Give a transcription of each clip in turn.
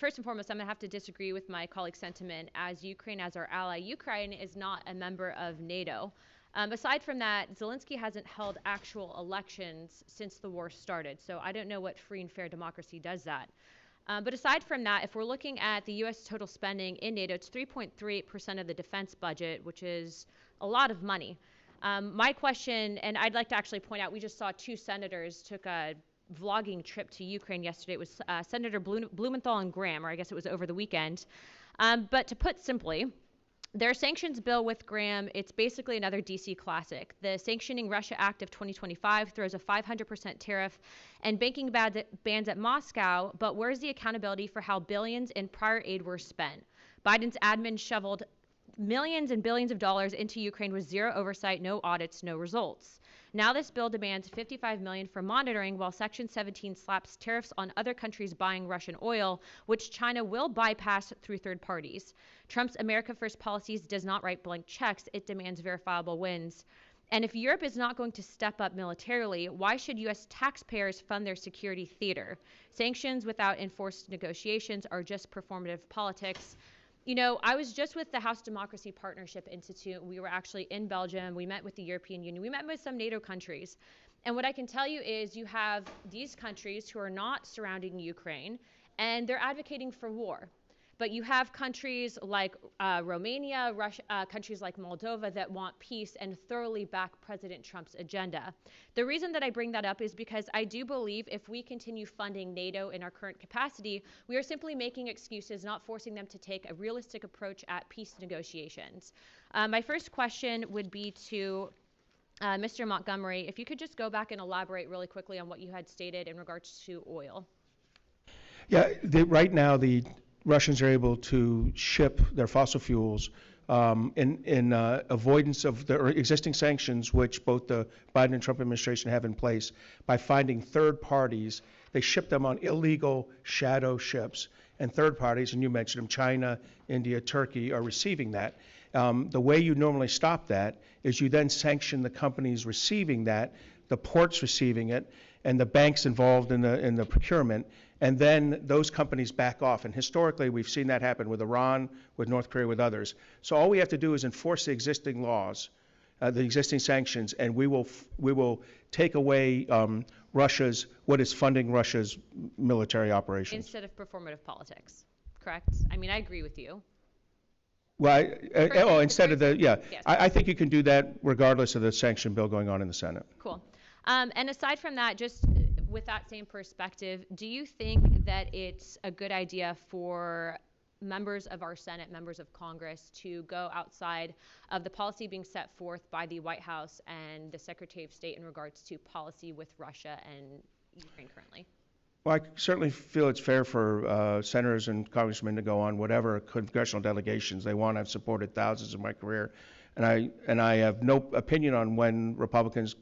first and foremost, I'm going to have to disagree with my colleague's sentiment as Ukraine as our ally. Ukraine is not a member of NATO. Aside from that, Zelensky hasn't held actual elections since the war started. So I don't know what free and fair democracy does that. But aside from that, if we're looking at the U.S. total spending in NATO, it's 3.38% of the defense budget, which is a lot of money. My question, and I'd like to actually point out, we just saw two senators took a vlogging trip to Ukraine yesterday. It was Senator Blumenthal and Graham, or I guess it was over the weekend. But to put simply, their sanctions bill with Graham, it's basically another DC classic. The Sanctioning Russia Act of 2025 throws a 500% tariff and banking bans at Moscow, but where's the accountability for how billions in prior aid were spent? Biden's admin shoveled millions and billions of dollars into Ukraine with zero oversight, no audits, no results. Now this bill demands $55 million for monitoring, while Section 17 slaps tariffs on other countries buying Russian oil, which China will bypass through third parties. Trump's America First policies does not write blank checks. It demands verifiable wins. And if Europe is not going to step up militarily, why should U.S. taxpayers fund their security theater? Sanctions without enforced negotiations are just performative politics. You know, I was just with the House Democracy Partnership Institute. We were actually in Belgium. We met with the European Union. We met with some NATO countries. And what I can tell you is you have these countries who are not surrounding Ukraine, and they're advocating for war. But you have countries like Romania, Russia, countries like Moldova that want peace and thoroughly back President Trump's agenda. The reason that I bring that up is because I do believe if we continue funding NATO in our current capacity, we are simply making excuses, not forcing them to take a realistic approach at peace negotiations. My first question would be to Mr. Montgomery, if you could just go back and elaborate really quickly on what you had stated in regards to oil. Yeah, right now the Russians are able to ship their fossil fuels in avoidance of the existing sanctions, which both the Biden and Trump administration have in place, by finding third parties. They ship them on illegal shadow ships, and third parties, and you mentioned them, China, India, Turkey, are receiving that. The way you normally stop that is you then sanction the companies receiving that, the ports receiving it, and the banks involved in the procurement, and then those companies back off. And historically, we've seen that happen with Iran, with North Korea, with others. So all we have to do is enforce the existing laws, the existing sanctions, and we will take away what is funding Russia's military operations. Instead of performative politics, correct? I mean, I agree with you. Well, instead of the, yeah, yes. I think you can do that regardless of the sanction bill going on in the Senate. Cool. And aside from that, just with that same perspective, do you think that it's a good idea for members of our Senate, members of Congress, to go outside of the policy being set forth by the White House and the Secretary of State in regards to policy with Russia and Ukraine currently? Well, I certainly feel it's fair for senators and congressmen to go on whatever congressional delegations they want. I've supported thousands in my career, and I have no opinion on when Republicans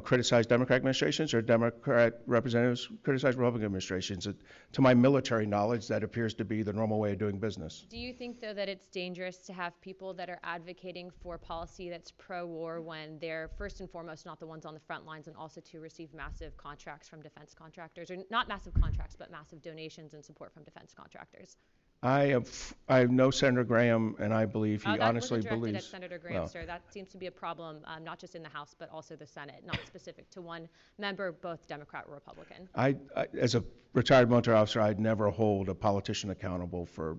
criticize Democratic administrations or Democrat representatives criticize Republican administrations. To my military knowledge, that appears to be the normal way of doing business. Do you think, though, that it's dangerous to have people that are advocating for policy that's pro-war when they're first and foremost not the ones on the front lines, and also to receive massive contracts from defense contractors, or not massive contracts, but massive donations and support from defense contractors? I know Senator Graham, and I believe he honestly believes. That wasn't directed at Senator Graham, sir. That seems to be a problem, not just in the House, but also the Senate, not specific to one member, both Democrat or Republican. As a retired military officer, I'd never hold a politician accountable for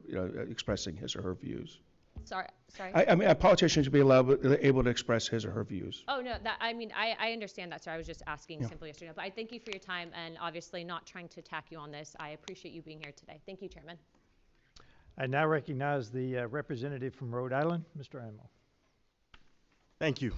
expressing his or her views. Sorry. I mean, a politician should be able to express his or her views. Oh, no, I understand that, sir. I was just asking simply yes or no. But I thank you for your time, and obviously not trying to attack you on this. I appreciate you being here today. Thank you, Chairman. I now recognize the representative from Rhode Island, Mr. Amo. Thank you.